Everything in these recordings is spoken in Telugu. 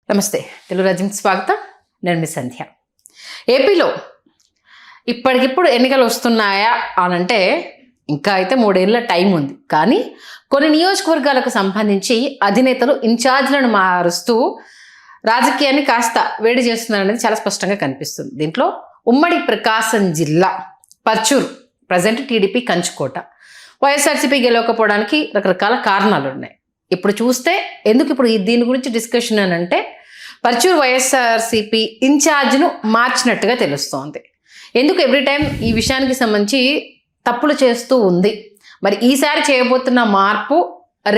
నమస్తే తెలుగు రాజ్యంకి స్వాగతం. నేను మీ సంధ్య. ఏపీలో ఇప్పటికిప్పుడు ఎన్నికలు వస్తున్నాయా అనంటే ఇంకా అయితే 3 ఏళ్ళ టైం ఉంది. కానీ కొన్ని నియోజకవర్గాలకు సంబంధించి అధినేతలు ఇన్ఛార్జ్లను మారుస్తూ రాజకీయాన్ని కాస్త వేడి చేస్తున్నారనేది చాలా స్పష్టంగా కనిపిస్తుంది. దీంట్లో ఉమ్మడి ప్రకాశం జిల్లా పర్చూరు ప్రజెంట్ టీడీపీ కంచుకోట, వైఎస్ఆర్సీపీ గెలవకపోవడానికి రకరకాల కారణాలు ఉన్నాయి. ఇప్పుడు చూస్తే ఎందుకు ఇప్పుడు దీని గురించి డిస్కషన్ అని అంటే పర్చూరు వైఎస్ఆర్సీపీ ఇన్ఛార్జ్ను మార్చినట్టుగా తెలుస్తోంది. ఎందుకు ఎవ్రీ టైం ఈ విషయానికి సంబంధించి తప్పులు చేస్తూ ఉంది. మరి ఈసారి చేయబోతున్న మార్పు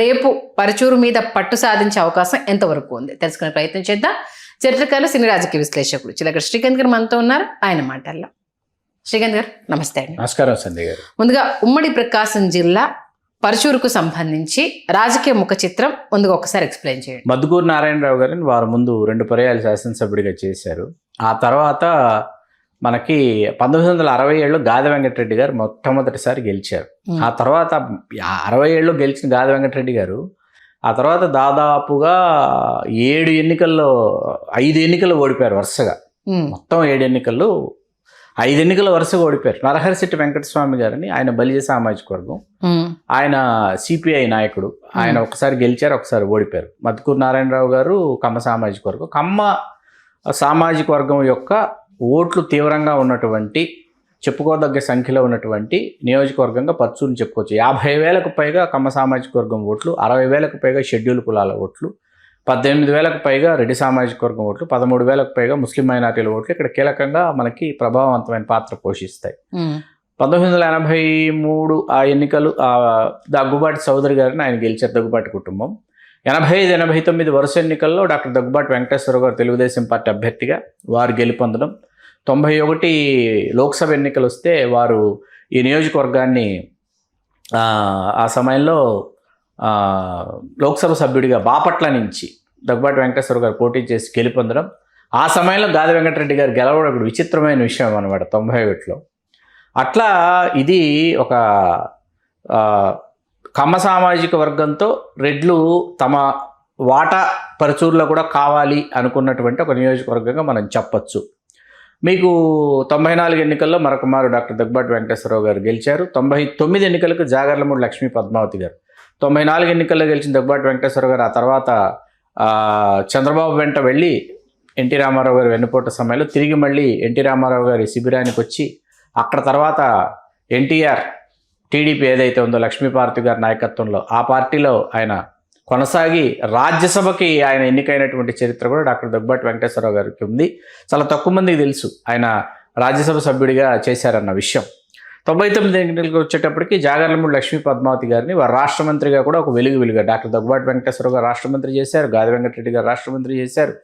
రేపు పర్చూరు మీద పట్టు సాధించే అవకాశం ఎంతవరకు ఉంది తెలుసుకునే ప్రయత్నం చేద్దాం. చరిత్రకారులు, సినీ రాజకీయ విశ్లేషకులు చిలకడ శ్రీకాంత్ గారు మనతో ఉన్నారు. ఆయన మాటల్లో శ్రీకాంత్ గారు నమస్తే అండి. నమస్కారం సంధ్య గారు. ముందుగా ఉమ్మడి ప్రకాశం జిల్లా పర్చూరుకు సంబంధించి రాజకీయ ముఖ చిత్రం ముందుగా ఒకసారి ఎక్స్ప్లెయిన్ చేయండి. మద్దుకూరు నారాయణరావు గారిని వారు ముందు 2 పర్యాలు శాసనసభ్యుడిగా చేశారు. ఆ తర్వాత మనకి 1967లో గాదె వెంకటరెడ్డి గారు మొట్టమొదటిసారి గెలిచారు. ఆ తర్వాత 67లో గెలిచిన గాదె వెంకటరెడ్డి గారు ఆ తర్వాత దాదాపుగా 7 ఎన్నికల్లో 5 ఎన్నికల్లో ఓడిపోయారు వరుసగా. మొత్తం 7 ఎన్నికల్లో 5 ఎన్నికల వరుసగా ఓడిపోయారు. నరహరిశెట్టి వెంకటస్వామి గారిని, ఆయన బలిజ సామాజిక వర్గం, ఆయన సిపిఐ నాయకుడు, ఆయన ఒకసారి గెలిచారు, ఒకసారి ఓడిపోయారు. మద్దుకూరు నారాయణరావు గారు కమ్మ సామాజిక వర్గం. కమ్మ సామాజిక వర్గం యొక్క ఓట్లు తీవ్రంగా ఉన్నటువంటి, చెప్పుకోదగ్గ సంఖ్యలో ఉన్నటువంటి నియోజకవర్గంగా పర్చూరుని చెప్పుకోవచ్చు. 50,000కు పైగా కమ్మ సామాజిక వర్గం ఓట్లు, 60,000కు పైగా షెడ్యూల్ కులాల ఓట్లు, 18,000కు పైగా రెడ్డి సామాజిక వర్గం ఓట్లు, 13,000కు పైగా ముస్లిం మైనార్టీల ఓట్లు ఇక్కడ కీలకంగా మనకి ప్రభావవంతమైన పాత్ర పోషిస్తాయి. 1983 ఆ ఎన్నికలు దగ్గుబాటి చౌదరి గారిని ఆయన గెలిచారు, దగ్గుబాటి కుటుంబం. 85-89 వరుస ఎన్నికల్లో డాక్టర్ దగ్గుబాటి వెంకటేశ్వరరావు గారు తెలుగుదేశం పార్టీ అభ్యర్థిగా వారు గెలుపొందడం. 91 లోక్సభ ఎన్నికలు వస్తే వారు ఈ నియోజకవర్గాన్ని ఆ సమయంలో లోక్సభ సభ్యుడిగా బాపట్ల నుంచి దగ్గుబాటి వెంకటేశ్వర గారు పోటీ చేసి గెలుపొందడం. ఆ సమయంలో గాదె వెంకటరెడ్డి గారు గెలవడం ఒక విచిత్రమైన విషయం అనమాట 91లో. అట్లా ఇది ఒక కమ్మ సామాజిక వర్గంతో రెడ్లు తమ వాటా పరచూరులో కూడా కావాలి అనుకున్నటువంటి ఒక నియోజకవర్గంగా మనం చెప్పచ్చు. మీకు 94 ఎన్నికల్లో మరొకమారు డాక్టర్ దగ్గుబాటి వెంకటేశ్వరరావు గారు గెలిచారు. 99 ఎన్నికలకు జాగర్లమూడి లక్ష్మీ పద్మావతి గారు. 94 ఎన్నికల్లో గెలిచిన దగ్గుబాటి వెంకటేశ్వర గారు ఆ తర్వాత చంద్రబాబు వెంట వెళ్ళి ఎన్టీ రామారావు గారు వెన్నుపోట సమయంలో తిరిగి మళ్ళీ ఎన్టీ రామారావు గారి శిబిరానికి వచ్చి అక్కడ తర్వాత ఎన్టీఆర్ టీడీపీ ఏదైతే ఉందో లక్ష్మీపార్వతి గారి నాయకత్వంలో ఆ పార్టీలో ఆయన కొనసాగి రాజ్యసభకి ఆయన ఎన్నికైనటువంటి చరిత్ర కూడా డాక్టర్ దగ్గుబాటి వెంకటేశ్వరరావు గారికి ఉంది. చాలా తక్కువ మందికి తెలుసు ఆయన రాజ్యసభ సభ్యుడిగా చేశారన్న విషయం. 99 ఎన్నికలకు వచ్చేటప్పటికి జాగర్లమూడి లక్ష్మీ పద్మావతి గారిని వారు రాష్ట్ర మంత్రిగా కూడా ఒక వెలుగుగా డాక్టర్ దగ్గుబాటి వెంకటేశ్వరరావు గారు రాష్ట్ర మంత్రి చేశారు, గాదె వెంకటరెడ్డి గారు రాష్ట్ర మంత్రి చేశారు,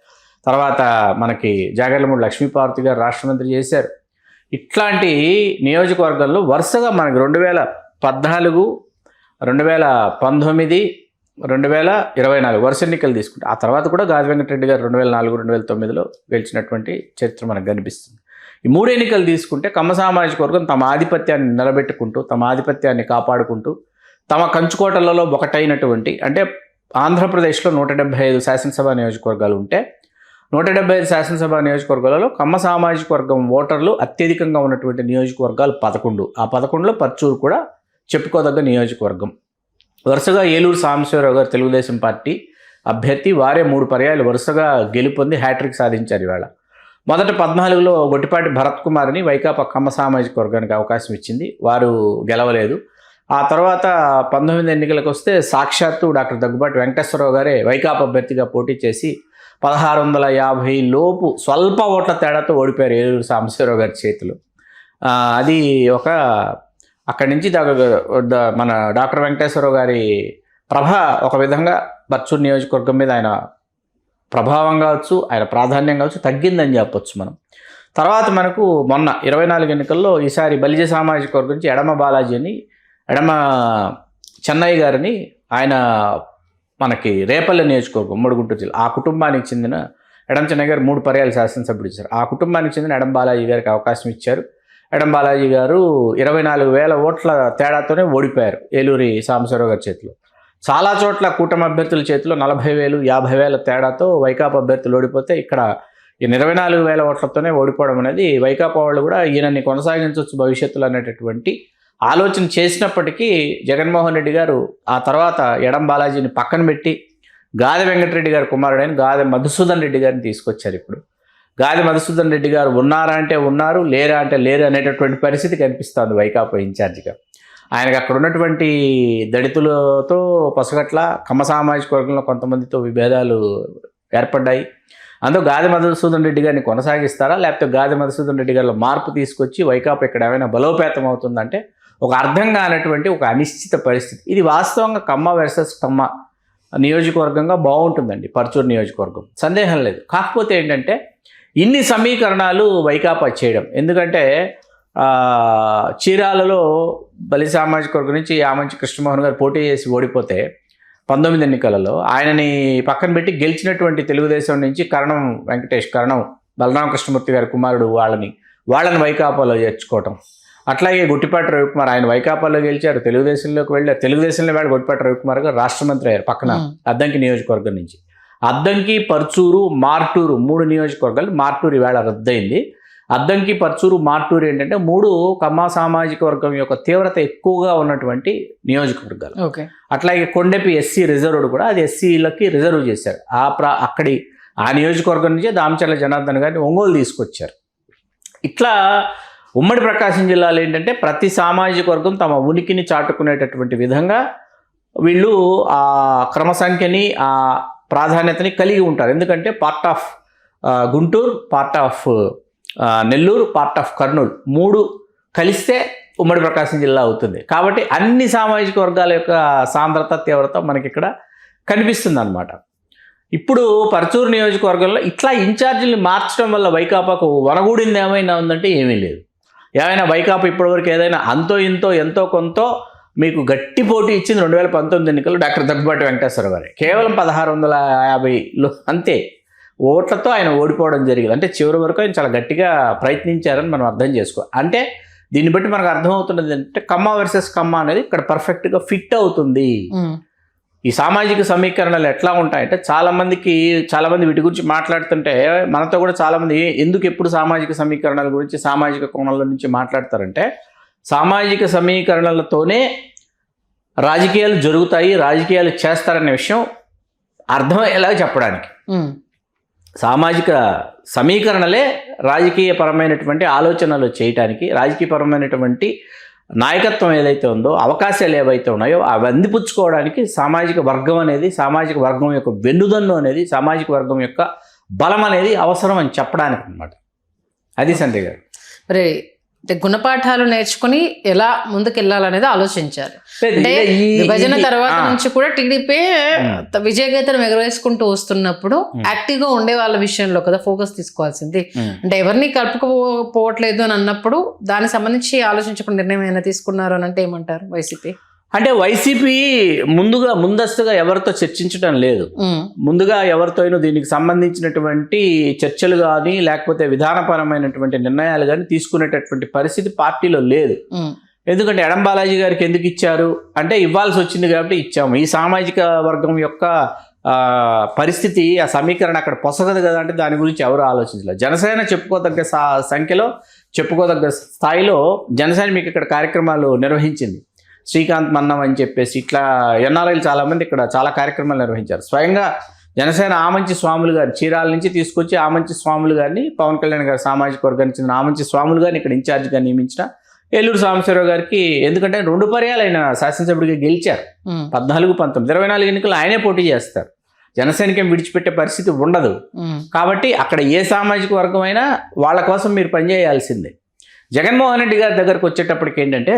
తర్వాత మనకి జాగర్లమూడి లక్ష్మీపార్వతి గారు రాష్ట్ర మంత్రి చేశారు. ఇట్లాంటి నియోజకవర్గంలో వరుసగా మనకి 2014, 2019, 2024 వరుస ఎన్నికలు తీసుకుంటే ఆ తర్వాత కూడా గాదె వెంకటరెడ్డి గారు 2004, 2009లో గెలిచినటువంటి చరిత్ర మనకు కనిపిస్తుంది. ఈ 3 ఎన్నికలు తీసుకుంటే కమ్మ సామాజిక వర్గం తమ ఆధిపత్యాన్ని నిలబెట్టుకుంటూ, తమ ఆధిపత్యాన్ని కాపాడుకుంటూ, తమ కంచుకోటలలో ఒకటైనటువంటి, అంటే ఆంధ్రప్రదేశ్లో 175 శాసనసభ నియోజకవర్గాలు ఉంటే 175 శాసనసభ నియోజకవర్గాలలో కమ్మ సామాజిక వర్గం ఓటర్లు అత్యధికంగా ఉన్నటువంటి నియోజకవర్గాలు 11. ఆ 11లో పర్చూరు కూడా చెప్పుకోదగ్గ నియోజకవర్గం. వరుసగా ఏలూరు సాంబశివరావు గారు తెలుగుదేశం పార్టీ అభ్యర్థి, వారే 3 పర్యాలు వరుసగా గెలుపొంది హ్యాట్రిక్ సాధించారు. ఇవాళ మొదట 14లో గొట్టిపాటి భరత్ కుమార్ని వైకాపా కమ్మ సామాజిక వర్గానికి అవకాశం ఇచ్చింది, వారు గెలవలేదు. ఆ తర్వాత 19 ఎన్నికలకు వస్తే సాక్షాత్తు డాక్టర్ దగ్గుబాటి వెంకటేశ్వరరావు గారే వైకాపా అభ్యర్థిగా పోటీ చేసి 1650 లోపు స్వల్ప ఓట్ల తేడాతో ఓడిపోయారు ఏలూరు సాంబశివరావు గారి చేతిలో. అది ఒక అక్కడి నుంచి మన డాక్టర్ వెంకటేశ్వరరావు గారి ప్రభ ఒక విధంగా పర్చూరు నియోజకవర్గం మీద ఆయన ప్రభావం కావచ్చు, ఆయన ప్రాధాన్యం కావచ్చు తగ్గిందని చెప్పొచ్చు మనం. తర్వాత మనకు మొన్న 24 ఎన్నికల్లో ఈసారి బలిజ సామాజిక వర్గం నుంచి ఎడమ బాలాజీ అని, ఎడమ చెన్నయ్య గారిని, ఆయన మనకి రేపల్లె నియోజకవర్గం ఉమ్మడి గుంటూరు జిల్లా, ఆ కుటుంబానికి చెందిన ఎడమ చెన్నయ్య గారు 3 పర్యాలు శాసనసభ్యుడు ఇచ్చారు. ఆ కుటుంబానికి చెందిన ఎడమ బాలాజీ గారికి అవకాశం ఇచ్చారు. ఎడమ బాలాజీ గారు 24,000 ఓట్ల తేడాతోనే ఓడిపోయారు ఏలూరి సాంబశివరావు గారి చేతిలో. చాలా చోట్ల కూటమి అభ్యర్థుల చేతిలో 40,000, 50,000 తేడాతో వైకాపా అభ్యర్థులు ఓడిపోతే ఇక్కడ ఈ 24,000 ఓట్లతోనే ఓడిపోవడం అనేది వైకాపా వాళ్ళు కూడా ఈయనని కొనసాగించవచ్చు భవిష్యత్తులో అనేటటువంటి ఆలోచన చేసినప్పటికీ జగన్మోహన్ రెడ్డి గారు ఆ తర్వాత ఎడం బాలాజీని పక్కన పెట్టి గాదె వెంకటరెడ్డి గారి కుమారుడైన గాదె మధుసూదన్ రెడ్డి గారిని తీసుకొచ్చారు. ఇప్పుడు గాదె మధుసూదన్ రెడ్డి గారు ఉన్నారా అంటే ఉన్నారు, లేరా అంటే లేరు అనేటటువంటి పరిస్థితి కనిపిస్తుంది వైకాపా ఇన్ఛార్జిగా. ఆయనకు అక్కడ ఉన్నటువంటి దళితులతో పసగట్ల కమ్మ సామాజిక వర్గంలో కొంతమందితో విభేదాలు ఏర్పడ్డాయి. అందులో గాదె మధుసూదన్ రెడ్డి గారిని కొనసాగిస్తారా, లేకపోతే గాదె మధుసూదన్ రెడ్డి గారిలో మార్పు తీసుకొచ్చి వైకాపా ఇక్కడ ఏమైనా బలోపేతం అవుతుందంటే ఒక అర్థం కానటువంటి ఒక అనిశ్చిత పరిస్థితి. ఇది వాస్తవంగా కమ్మ వర్సెస్ కమ్మ నియోజకవర్గంగా బాగుంటుందండి, పర్చూరు నియోజకవర్గం, సందేహం లేదు. కాకపోతే ఏంటంటే ఇన్ని సమీకరణాలు వైకాపా చేయడం, ఎందుకంటే చీరాలలో బలి సామాజిక వర్గం నుంచి ఆమంచి కృష్ణమోహన్ గారు పోటీ చేసి ఓడిపోతే 19 ఎన్నికలలో ఆయనని పక్కన పెట్టి గెలిచినటువంటి తెలుగుదేశం నుంచి కరణం బలరామ కృష్ణమూర్తి గారి కుమారుడు వాళ్ళని వైకాపాలో చేర్చుకోవటం. అట్లాగే గుట్టిపాటి రవికుమార్ ఆయన వైకాపాలో గెలిచారు, తెలుగుదేశంలోకి వెళ్ళారు. తెలుగుదేశంలో వాళ్ళు గుట్టిపాటి రవికుమార్ గారు రాష్ట్ర మంత్రి అయ్యారు పక్కన అద్దంకి నియోజకవర్గం నుంచి. అద్దంకి, పర్చూరు, మార్టూరు 3 నియోజకవర్గాలు. మార్టూరు ఈవేళ రద్దయింది. అద్దంకి, పర్చూరు, మార్టూరు ఏంటంటే 3 కమ్మ సామాజిక వర్గం యొక్క తీవ్రత ఎక్కువగా ఉన్నటువంటి నియోజకవర్గాలు. అట్లాగే కొండెపి ఎస్సీ రిజర్వ్డ్ కూడా, అది ఎస్సీలకి రిజర్వ్ చేశారు. ఆ నియోజకవర్గం నుంచే దామచర్ల జనార్దన్ గారిని ఒంగోలు తీసుకొచ్చారు. ఇట్లా ఉమ్మడి ప్రకాశం జిల్లాలో ఏంటంటే ప్రతి సామాజిక వర్గం తమ ఉనికిని చాటుకునేటటువంటి విధంగా వీళ్ళు ఆ క్రమ సంఖ్యని, ఆ ప్రాధాన్యతని కలిగి ఉంటారు. ఎందుకంటే part of Guntur, part of Nellore, part of Kurnool 3 కలిస్తే ఉమ్మడి ప్రకాశం జిల్లా అవుతుంది. కాబట్టి అన్ని సామాజిక వర్గాల యొక్క సాంద్రత, తీవ్రత మనకి ఇక్కడ కనిపిస్తుంది అన్నమాట. ఇప్పుడు పర్చూరు నియోజకవర్గంలో ఇట్లా ఇన్ఛార్జీలు మార్చడం వల్ల వైకాపాకు వనగూడింది ఏమైనా ఉందంటే ఏమీ లేదు. ఏమైనా వైకాపా ఇప్పటివరకు ఏదైనా అంతో ఇంతో ఎంతో కొంత మీకు గట్టి పోటీ ఇచ్చింది 2019 ఎన్నికల్లో డాక్టర్ దగ్గుబాటి వెంకటేశ్వర గారు. కేవలం 1650 అంతే ఓట్లతో ఆయన ఓడిపోవడం జరిగింది. అంటే చివరి వరకు ఆయన చాలా గట్టిగా ప్రయత్నించారని మనం అర్థం చేసుకో. అంటే దీన్ని బట్టి మనకు అర్థమవుతున్నది అంటే కమ్మ వర్సెస్ కమ్మ అనేది ఇక్కడ పర్ఫెక్ట్గా ఫిట్ అవుతుంది. ఈ సామాజిక సమీకరణలు ఎట్లా ఉంటాయంటే చాలామంది వీటి గురించి మాట్లాడుతుంటే మనతో కూడా చాలామంది ఎందుకు ఎప్పుడు సామాజిక సమీకరణల గురించి సామాజిక కోణాల నుంచి మాట్లాడతారంటే సామాజిక సమీకరణలతోనే రాజకీయాలు జరుగుతాయి, రాజకీయాలు చేస్తారనే విషయం అర్థమయ్యేలా చెప్పడానికి. సామాజిక సమీకరణలే రాజకీయపరమైనటువంటి ఆలోచనలు చేయటానికి, రాజకీయపరమైనటువంటి నాయకత్వం ఏదైతే ఉందో, అవకాశాలు ఏవైతే ఉన్నాయో అవి అందిపుచ్చుకోవడానికి సామాజిక వర్గం అనేది, సామాజిక వర్గం యొక్క వెన్నుదన్ను అనేది, సామాజిక వర్గం యొక్క బలం అనేది అవసరం అని చెప్పడానికి అన్నమాట. అది సంజయ్ గారు. మరి గుణపాఠాలు నేర్చుకుని ఎలా ముందుకెళ్లాలనేది ఆలోచించారు. అంటే విభజన తర్వాత నుంచి కూడా టీడీపీ విజయగీతను ఎగరవేసుకుంటూ వస్తున్నప్పుడు యాక్టివ్ గా ఉండే వాళ్ళ విషయంలో కదా ఫోకస్ తీసుకోవాల్సింది. అంటే ఎవరిని కలుపుకోపోవట్లేదు అని అన్నప్పుడు దానికి సంబంధించి ఆలోచించకుండా నిర్ణయం ఏమైనా తీసుకున్నారు అని అంటే ఏమంటారు వైసీపీ? అంటే వైసీపీ ముందస్తుగా ఎవరితో చర్చించడం లేదు. ముందుగా ఎవరితోనూ దీనికి సంబంధించినటువంటి చర్చలు కానీ లేకపోతే విధానపరమైనటువంటి నిర్ణయాలు కానీ తీసుకునేటటువంటి పరిస్థితి పార్టీలో లేదు. ఎందుకంటే ఎడం బాలాజీ గారికి ఎందుకు ఇచ్చారు అంటే ఇవ్వాల్సి వచ్చింది కాబట్టి ఇచ్చాము. ఈ సామాజిక వర్గం యొక్క పరిస్థితి, ఆ సమీకరణ అక్కడ పొసగదు కదా అంటే దాని గురించి ఎవరు ఆలోచించలేదు. జనసేన చెప్పుకోదగ్గ సంఖ్యలో, చెప్పుకోదగ్గ స్థాయిలో జనసేన మీకు ఇక్కడ కార్యక్రమాలు నిర్వహించింది. శ్రీకాంత్ మన్నం అని చెప్పేసి ఇట్లా ఎన్ఆర్ఐలు చాలామంది ఇక్కడ చాలా కార్యక్రమాలు నిర్వహించారు. స్వయంగా జనసేన ఆమంచి స్వాములు గారు చీరాల నుంచి తీసుకొచ్చి ఆమంచి స్వాములు గారిని, పవన్ కళ్యాణ్ గారి సామాజిక వర్గానికి చెందిన ఆమంచి స్వాములు గారిని ఇక్కడ ఇన్ఛార్జిగా నియమించిన ఏలూరు సాంబశివరావు గారికి, ఎందుకంటే 2 పర్యాలు ఆయన శాసనసభ్యుడిగా గెలిచారు. 14, 19, 24 ఎన్నికలు ఆయనే పోటీ చేస్తారు. జనసేనకి విడిచిపెట్టే పరిస్థితి ఉండదు. కాబట్టి అక్కడ ఏ సామాజిక వర్గం అయినా వాళ్ళ కోసం మీరు పనిచేయాల్సిందే. జగన్మోహన్ రెడ్డి గారి దగ్గరకు వచ్చేటప్పటికి ఏంటంటే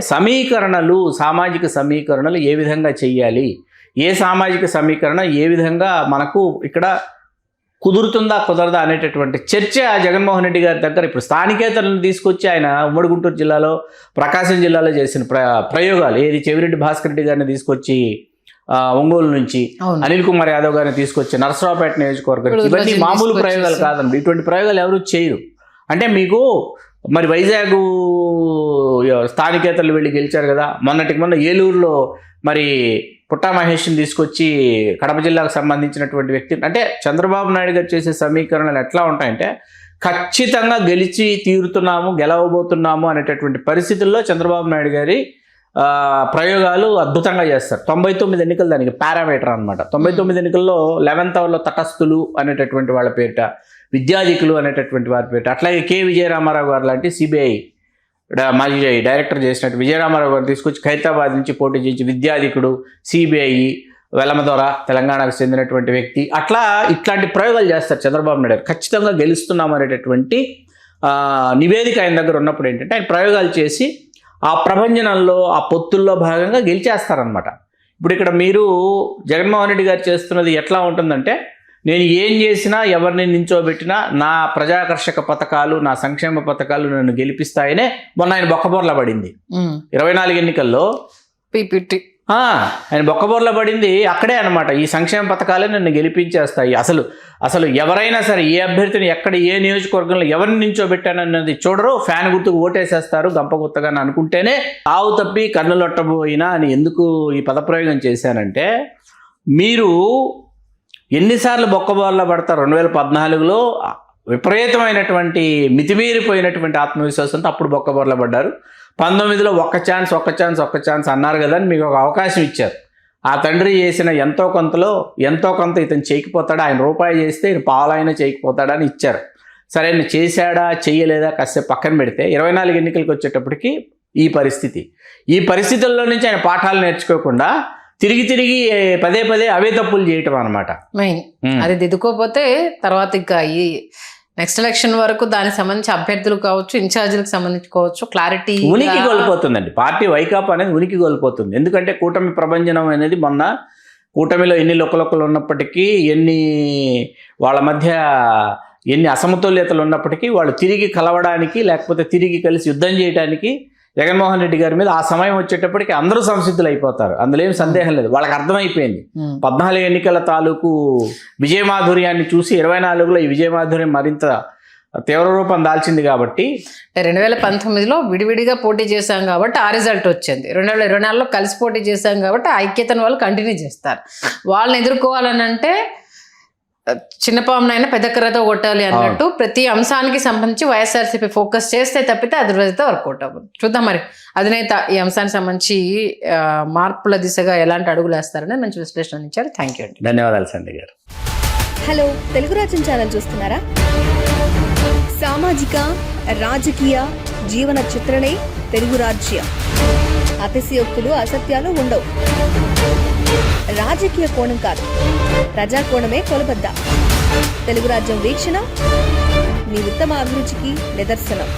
సామాజిక సమీకరణలు ఏ విధంగా చెయ్యాలి, ఏ సామాజిక సమీకరణ ఏ విధంగా మనకు ఇక్కడ కుదురుతుందా కుదరదా అనేటటువంటి చర్చ జగన్మోహన్ రెడ్డి గారి దగ్గర ఇప్పుడు స్థానికేతరులను తీసుకొచ్చి ఆయన ఉమ్మడి గుంటూరు జిల్లాలో, ప్రకాశం జిల్లాలో చేసిన ప్రయోగాలు, ఏది చెవిరెడ్డి భాస్కర్ రెడ్డి గారిని తీసుకొచ్చి ఒంగోలు నుంచి, అనిల్ కుమార్ యాదవ్ గారిని తీసుకొచ్చి నరసరావుపేట నియోజకవర్గం, ఇవన్నీ మామూలు ప్రయోగాలు కాదండి. ఇటువంటి ప్రయోగాలు ఎవరు చేయరు. అంటే మీకు మరి వైజాగ్ స్థానికేతరులు వెళ్ళి గెలిచారు కదా, మొన్న ఏలూరులో మరి పుట్టా మహేష్ని తీసుకొచ్చి కడప జిల్లాకు సంబంధించినటువంటి వ్యక్తి అంటే చంద్రబాబు నాయుడు గారు చేసే సమీకరణలు ఎట్లా ఉంటాయంటే ఖచ్చితంగా గెలిచి తీరుతున్నాము, గెలవబోతున్నాము అనేటటువంటి పరిస్థితుల్లో చంద్రబాబు నాయుడు గారి ప్రయోగాలు అద్భుతంగా చేస్తారు. 99 ఎన్నికలు దానికి పారామీటర్ అనమాట. 99 ఎన్నికల్లో 11th అవర్లో తటస్థులు అనేటటువంటి వాళ్ళ పేరిట, విద్యాధికులు అనేటటువంటి వారి పేరిట, అట్లాగే కె విజయరామారావు గారు లాంటి సిబిఐ మాజీ డైరెక్టర్ చేసినట్టు విజయరామారావు గారు తీసుకొచ్చి ఖైరతాబాద్ నుంచి పోటీ చేసి విద్యాధికుడు, సిబిఐ, వెలమదొర తెలంగాణకు చెందినటువంటి వ్యక్తి, ఇట్లాంటి ప్రయోగాలు చేస్తారు చంద్రబాబు నాయుడు. ఖచ్చితంగా గెలుస్తున్నాం అనేటటువంటి నివేదిక ఆయన దగ్గర ఉన్నప్పుడు ఏంటంటే ఆయన ప్రయోగాలు చేసి ఆ ప్రభంజనంలో ఆ పొత్తుల్లో భాగంగా గెలిచేస్తారనమాట. ఇప్పుడు ఇక్కడ మీరు జగన్మోహన్ రెడ్డి గారు చేస్తున్నది ఎట్లా ఉంటుందంటే నేను ఏం చేసినా ఎవరిని నించోబెట్టినా నా ప్రజాకర్షక పథకాలు, నా సంక్షేమ పథకాలు నన్ను గెలిపిస్తాయనే మొన్న ఆయన బొక్కబోర్ల పడింది 24 ఎన్నికల్లో. పీపీటీ ఆయన బొక్కబోర్ల పడింది అక్కడే అనమాట. ఈ సంక్షేమ పథకాలే నన్ను గెలిపించేస్తాయి. అసలు ఎవరైనా సరే ఏ అభ్యర్థిని ఎక్కడ ఏ నియోజకవర్గంలో ఎవరిని నించోబెట్టానన్నది చూడరు, ఫ్యాన్ గుర్తుకు ఓటేసేస్తారు గంపగుత్తగా అనుకుంటేనే ఆవు తప్పి కన్నులొట్టబోయినా అని ఎందుకు ఈ పదప్రయోగం చేశానంటే మీరు ఎన్నిసార్లు బొక్కబోర్ల పడతారు. 2014లో విపరీతమైనటువంటి మితిమీరిపోయినటువంటి ఆత్మవిశ్వాసంతో అప్పుడు బొక్కబోర్ల పడ్డారు. 19లో ఒక్క ఛాన్స్ అన్నారు కదా అని మీకు ఒక అవకాశం ఇచ్చారు. ఆ తండ్రి చేసిన ఎంతో కొంత ఇతను చేయకపోతాడా, ఆయన రూపాయి చేస్తే ఈయన పాలైనా చేయకపోతాడా అని ఇచ్చారు. సరే ఆయన చేశాడా చేయలేదా కాసేపు పక్కన పెడితే 24 ఎన్నికలకు వచ్చేటప్పటికి ఈ పరిస్థితుల్లో నుంచి ఆయన పాఠాలు నేర్చుకోకుండా తిరిగి పదే అవే తప్పులు చేయటం అనమాట. మెయిన్ అది దిద్దుకోపోతే తర్వాత ఇంకా ఈ నెక్స్ట్ ఎలక్షన్ వరకు దానికి సంబంధించి అభ్యర్థులు కావచ్చు, ఇన్ఛార్జీలకు సంబంధించి కావచ్చు, క్లారిటీ ఉనికి కోల్పోతుందండి. పార్టీ వైకాపా అనేది ఉనికి కోల్పోతుంది. ఎందుకంటే కూటమి ప్రభంజనం అనేది మొన్న కూటమిలో ఎన్ని లొక్కలొక్కలు ఉన్నప్పటికీ, వాళ్ళ మధ్య ఎన్ని అసమతుల్యతలు ఉన్నప్పటికీ వాళ్ళు తిరిగి కలవడానికి లేకపోతే తిరిగి కలిసి యుద్ధం చేయడానికి జగన్మోహన్ రెడ్డి గారి మీద ఆ సమయం వచ్చేటప్పటికి అందరూ సంసిద్ధులు అయిపోతారు. అందులో ఏం సందేహం లేదు. వాళ్ళకి అర్థమైపోయింది 14 ఎన్నికల తాలూకు విజయమాధుర్యాన్ని చూసి 24లో ఈ విజయమాధుర్యం మరింత తీవ్ర రూపం దాల్చింది. కాబట్టి 2019లో విడివిడిగా పోటీ చేశాం కాబట్టి ఆ రిజల్ట్ వచ్చింది. 2024లో కలిసి పోటీ చేశాం కాబట్టి ఆ ఐక్యతను వాళ్ళు కంటిన్యూ చేస్తారు. వాళ్ళని ఎదుర్కోవాలని అంటే చిన్నపామునైనా పెద్ద కర్రతో కొట్టాలి అన్నట్టు ప్రతి అంశానికి సంబంధించి వైఎస్ఆర్సీపీ ఫోకస్ చేస్తే తప్పితే అదర్వైతే వర్కౌట్ అవ్వదు. చూద్దాం మరి అధినేత ఈ అంశానికి సంబంధించి మార్పుల దిశగా ఎలాంటి అడుగులు వేస్తారని మంచి విశ్లేషణ ఇచ్చారు. థ్యాంక్ యూ అండి. ధన్యవాదాలు సంధ్య గారు. హలో, తెలుగు రాజ్యం ఛానల్ చూస్తున్నారా? సామాజిక రాజకీయ జీవన చిత్రణే తెలుగు రాజ్యం. అతిశయోక్తులు అసత్యాలు ఉండవు. రాజకీయ కోణం కాదు, ప్రజా కోణమే కొలబద్ద. తెలుగు రాజ్యం వీక్షణ మీ ఉత్తమ అభిరుచికి నిదర్శనం.